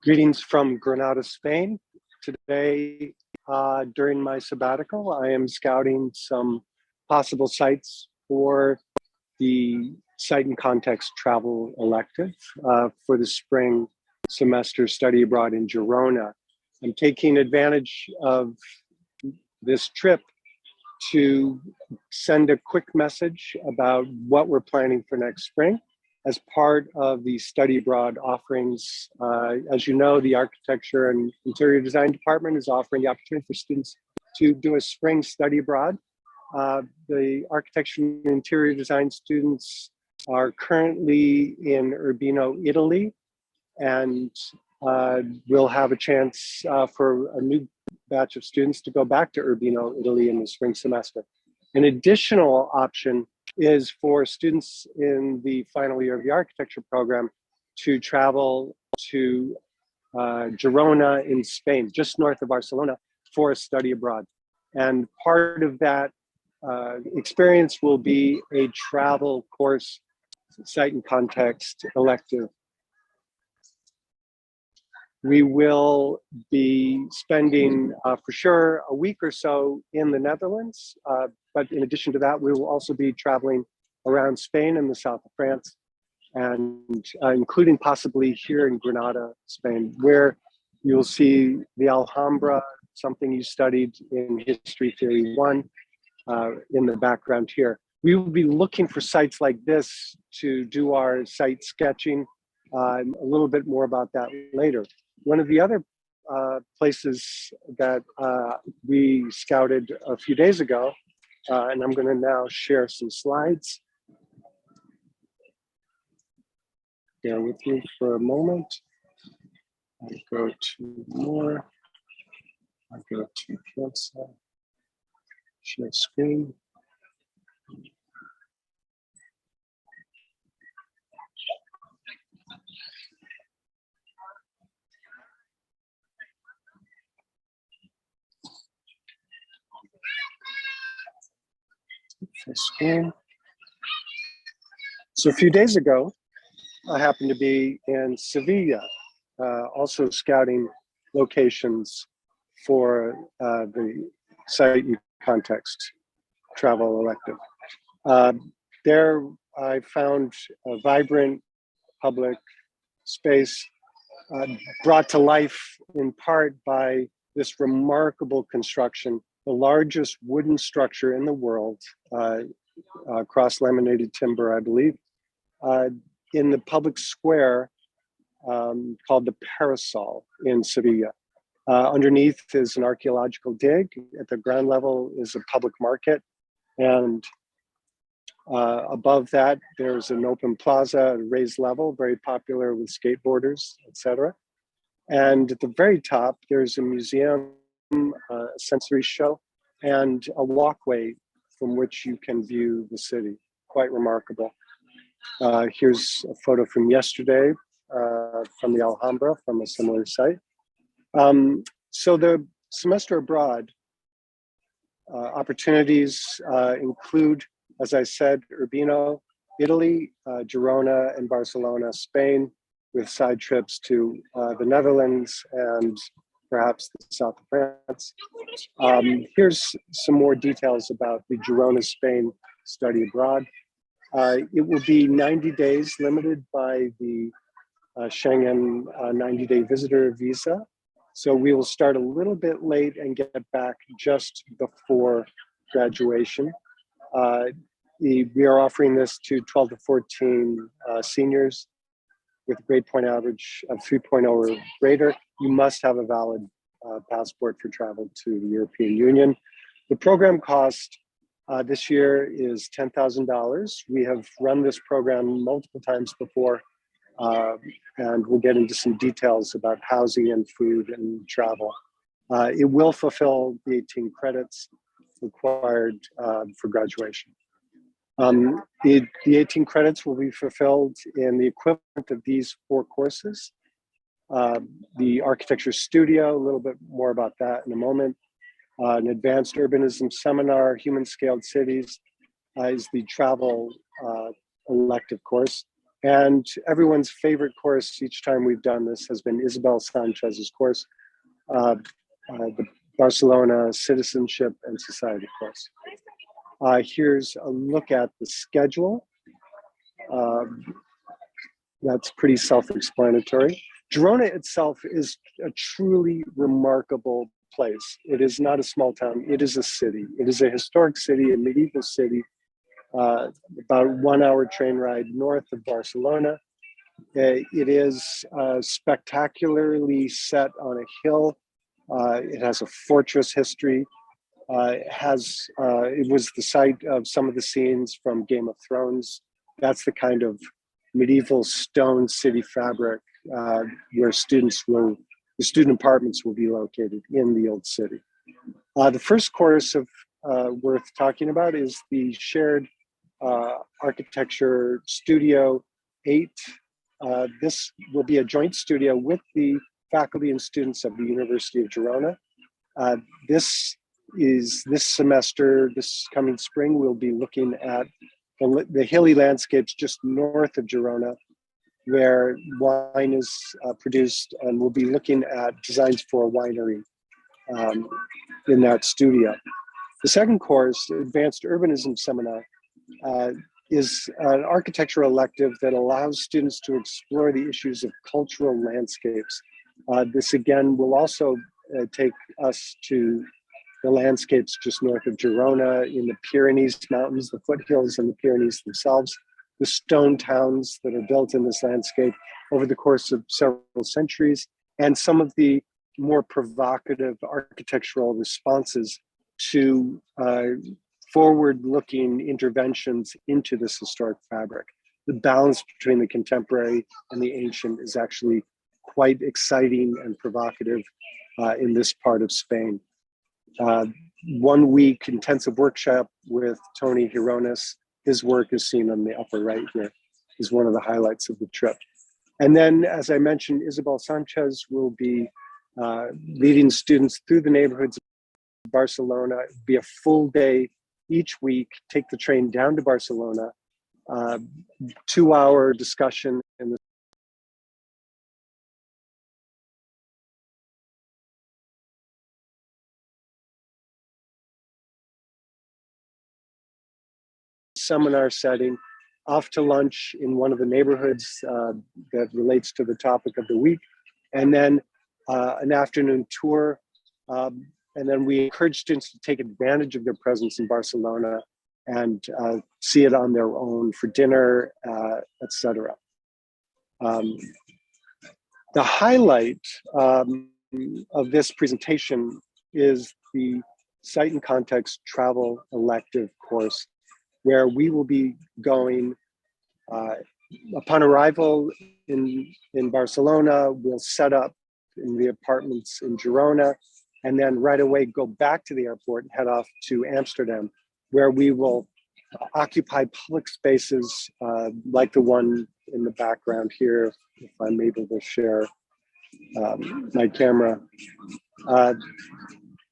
Greetings from Granada, Spain. Today, during my sabbatical, I am scouting some possible sites for the Site and Context Travel elective for the spring semester study abroad in Girona. I'm taking advantage of this trip to send a quick message about what we're planning for next spring as part of the study abroad offerings. As you know, the Architecture and Interior Design Department is offering the opportunity for students to do a spring study abroad. The Architecture and Interior Design students are currently in Urbino, Italy, and we'll have a chance for a new batch of students to go back to Urbino, Italy in the spring semester. An additional option is for students in the final year of the architecture program to travel to Girona in Spain, just north of Barcelona, for a study abroad. And part of that experience will be a travel course, Site and Context elective. We will be spending, for sure, a week or so in the Netherlands. But in addition to that, we will also be traveling around Spain and the south of France, and including possibly here in Granada, Spain, where you'll see the Alhambra, something you studied in History Theory 1, in the background here. We will be looking for sites like this to do our site sketching. A little bit more about that later. One of the other places that we scouted a few days ago, and I'm going to now share some slides. Bear with me for a moment. I'll go to more. I'll go to Piazza, share screen. So a few days ago, I happened to be in Sevilla, also scouting locations for the Site and Context Travel elective. There I found a vibrant public space brought to life in part by this remarkable construction, the largest wooden structure in the world, cross-laminated timber, I believe, in the public square called the Parasol in Sevilla. Underneath is an archaeological dig. At the ground level is a public market. And above that, there's an open plaza, a raised level, very popular with skateboarders, etc. And at the very top, there's a museum, a sensory show, and a walkway from which you can view the city. Quite remarkable. Here's a photo from yesterday from the Alhambra, from a similar site. So the semester abroad opportunities include, as I said, Urbino, Italy, Girona, and Barcelona, Spain, with side trips to the Netherlands and perhaps the south of France. Here's some more details about the Girona, Spain study abroad. It will be 90 days, limited by the Schengen 90-day visitor visa. So we will start a little bit late and get back just before graduation. We are offering this to 12 to 14 seniors with a grade point average of 3.0 or greater. You must have a valid passport for travel to the European Union. The program cost this year is $10,000. We have run this program multiple times before, and we'll get into some details about housing and food and travel. It will fulfill the 18 credits required for graduation. The 18 credits will be fulfilled in the equivalent of these 4 courses. The architecture studio, a little bit more about that in a moment. An advanced urbanism seminar, human scaled cities is the travel elective course. And everyone's favorite course each time we've done this has been Isabel Sanchez's course, the Barcelona Citizenship and Society course. Here's a look at the schedule. That's pretty self-explanatory. Girona itself is a truly remarkable place. It is not a small town, it is a city. It is a historic city, a medieval city, about a 1 hour train ride north of Barcelona. It is spectacularly set on a hill. It has a fortress history. It was the site of some of the scenes from Game of Thrones. That's the kind of medieval stone city fabric where the student apartments will be located in the old city. The first course worth talking about is the shared architecture studio 8. This will be a joint studio with the faculty and students of the University of Girona. This semester, this coming spring, we'll be looking at the hilly landscapes just north of Girona, where wine is produced, and we'll be looking at designs for a winery in that studio. The second course, Advanced Urbanism Seminar, is an architectural elective that allows students to explore the issues of cultural landscapes. This again will also take us to the landscapes just north of Girona, in the Pyrenees Mountains, the foothills and the Pyrenees themselves, the stone towns that are built in this landscape over the course of several centuries, and some of the more provocative architectural responses to forward-looking interventions into this historic fabric. The balance between the contemporary and the ancient is actually quite exciting and provocative in this part of Spain. 1 week intensive workshop with Tony Girones. His work is seen on the upper right here, is one of the highlights of the trip. And then, as I mentioned, Isabel Sanchez will be leading students through the neighborhoods of Barcelona. It'll be a full day each week, take the train down to Barcelona, 2 hour discussion in the seminar setting, off to lunch in one of the neighborhoods that relates to the topic of the week, and then an afternoon tour. And then we encourage students to take advantage of their presence in Barcelona and see it on their own for dinner, etc. The highlight of this presentation is the Site and Context Travel Elective course, where we will be going upon arrival in Barcelona. We'll set up in the apartments in Girona, and then right away go back to the airport and head off to Amsterdam, where we will occupy public spaces like the one in the background here, if I'm able to share my camera.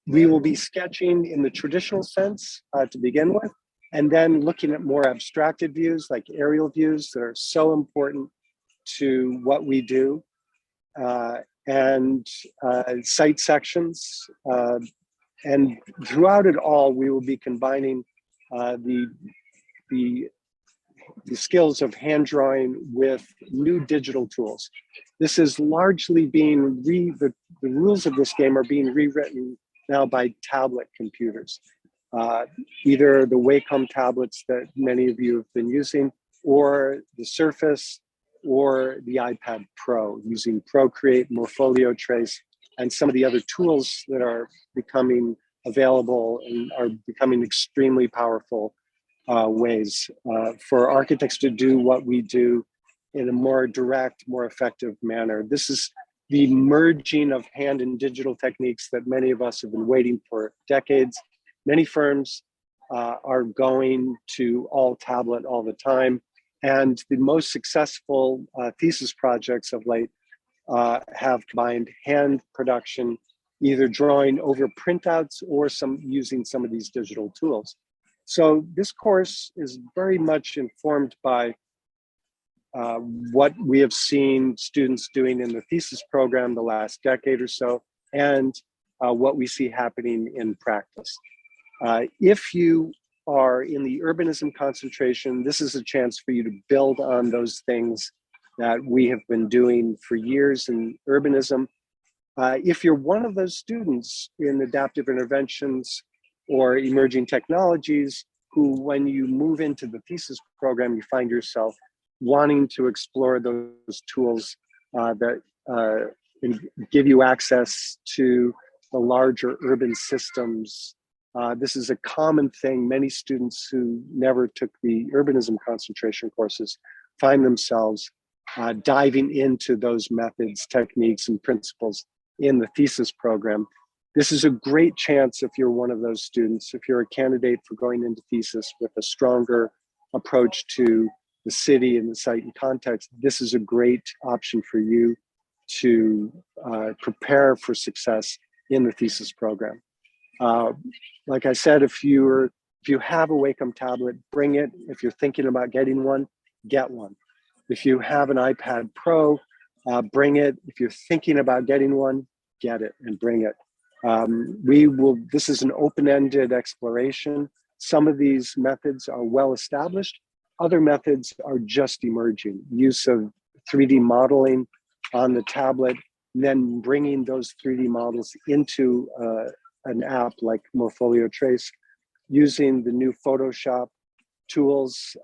We will be sketching in the traditional sense to begin with, and then looking at more abstracted views like aerial views that are so important to what we do, and site sections. And throughout it all, we will be combining the skills of hand drawing with new digital tools. This is largely being the rules of this game are being rewritten now by tablet computers. Either the Wacom tablets that many of you have been using, or the Surface, or the iPad Pro, using Procreate, Morpholio Trace, and some of the other tools that are becoming available and are becoming extremely powerful ways for architects to do what we do in a more direct, more effective manner. This is the merging of hand and digital techniques that many of us have been waiting for decades. Many firms are going to all tablet all the time. And the most successful thesis projects of late have combined hand production, either drawing over printouts or using some of these digital tools. So this course is very much informed by what we have seen students doing in the thesis program the last decade or so, and what we see happening in practice. If you are in the urbanism concentration, this is a chance for you to build on those things that we have been doing for years in urbanism. If you're one of those students in adaptive interventions or emerging technologies who, when you move into the thesis program, you find yourself wanting to explore those tools that give you access to the larger urban systems. This is a common thing. Many students who never took the urbanism concentration courses find themselves diving into those methods, techniques, and principles in the thesis program. This is a great chance if you're one of those students, if you're a candidate for going into thesis with a stronger approach to the city and the site and context. This is a great option for you to prepare for success in the thesis program. Like I said, if you have a Wacom tablet, bring it. If you're thinking about getting one, get one. If you have an iPad Pro, bring it. If you're thinking about getting one, get it and bring it. This is an open-ended exploration. Some of these methods are well established. Other methods are just emerging. Use of 3D modeling on the tablet, and then bringing those 3D models into an app like Morpholio Trace, using the new Photoshop tools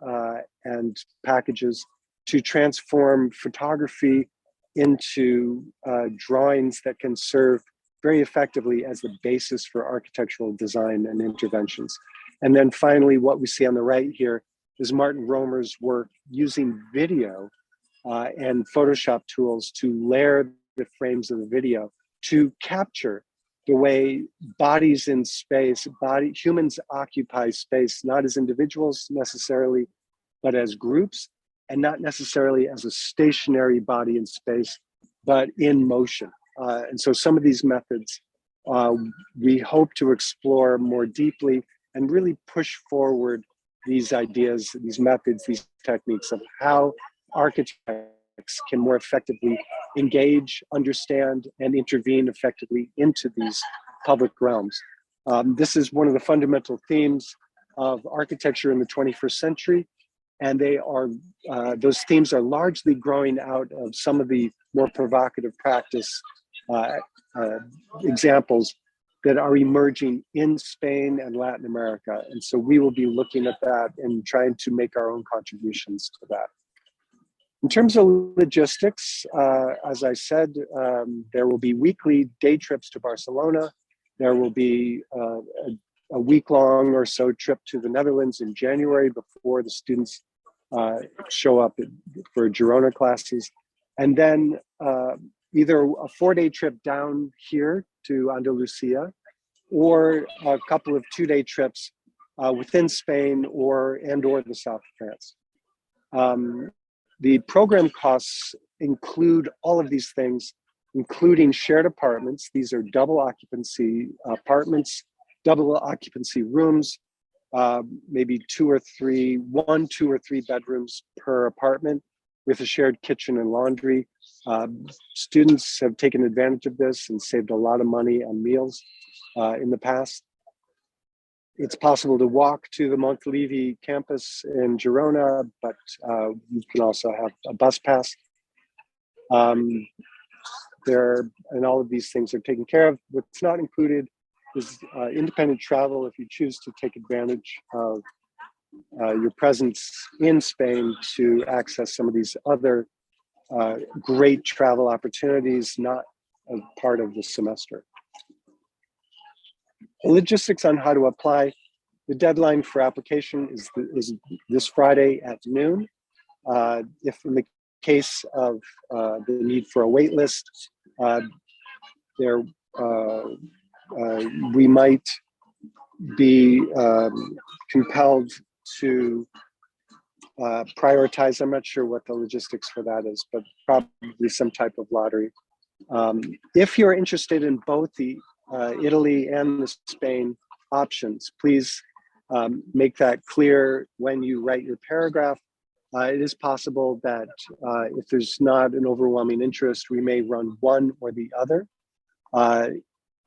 and packages to transform photography into drawings that can serve very effectively as the basis for architectural design and interventions. And then finally, what we see on the right here is Martin Romer's work using video and Photoshop tools to layer the frames of the video to capture the way bodies in space, humans occupy space, not as individuals necessarily, but as groups, and not necessarily as a stationary body in space, but in motion. And so some of these methods we hope to explore more deeply and really push forward these ideas, these methods, these techniques of how architects can more effectively engage, understand, and intervene effectively into these public realms. This is one of the fundamental themes of architecture in the 21st century. And those themes are largely growing out of some of the more provocative practice examples that are emerging in Spain and Latin America. And so we will be looking at that and trying to make our own contributions to that. In terms of logistics, as I said, there will be weekly day trips to Barcelona. There will be a week-long or so trip to the Netherlands in January before the students show up for Girona classes. And then either a 4-day trip down here to Andalusia, or a couple of 2-day trips within Spain or the south of France. The program costs include all of these things, including shared apartments. These are double occupancy apartments, double occupancy rooms, maybe 2 or 3 bedrooms per apartment with a shared kitchen and laundry. Students have taken advantage of this and saved a lot of money on meals in the past. It's possible to walk to the Montilivi campus in Girona, but you can also have a bus pass. And all of these things are taken care of. What's not included is independent travel if you choose to take advantage of your presence in Spain to access some of these other great travel opportunities, not a part of the semester. The logistics on how to apply. The deadline for application is this Friday at noon. If in the case of the need for a wait list, we might be compelled to prioritize. I'm not sure what the logistics for that is, but probably some type of lottery. If you're interested in both the Italy and the Spain options, please make that clear when you write your paragraph. It is possible that if there's not an overwhelming interest, we may run one or the other.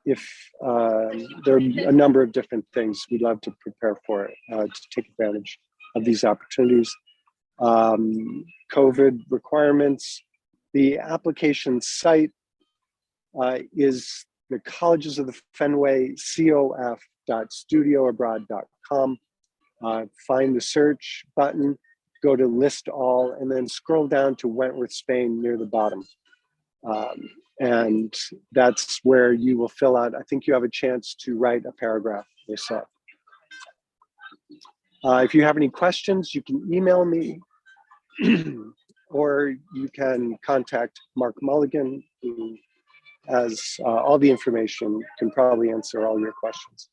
If there are a number of different things we'd love to prepare for to take advantage of these opportunities. COVID requirements. The application site is the Colleges of the Fenway, cof.studioabroad.com. Find the search button, go to list all, and then scroll down to Wentworth, Spain near the bottom. And that's where you will fill out, I think you have a chance to write a paragraph yourself. If you have any questions, you can email me or you can contact Mark Mulligan, who has all the information, can probably answer all your questions.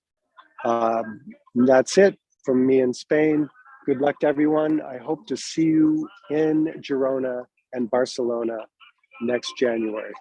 That's it from me in Spain. Good luck to everyone. I hope to see you in Girona and Barcelona next January.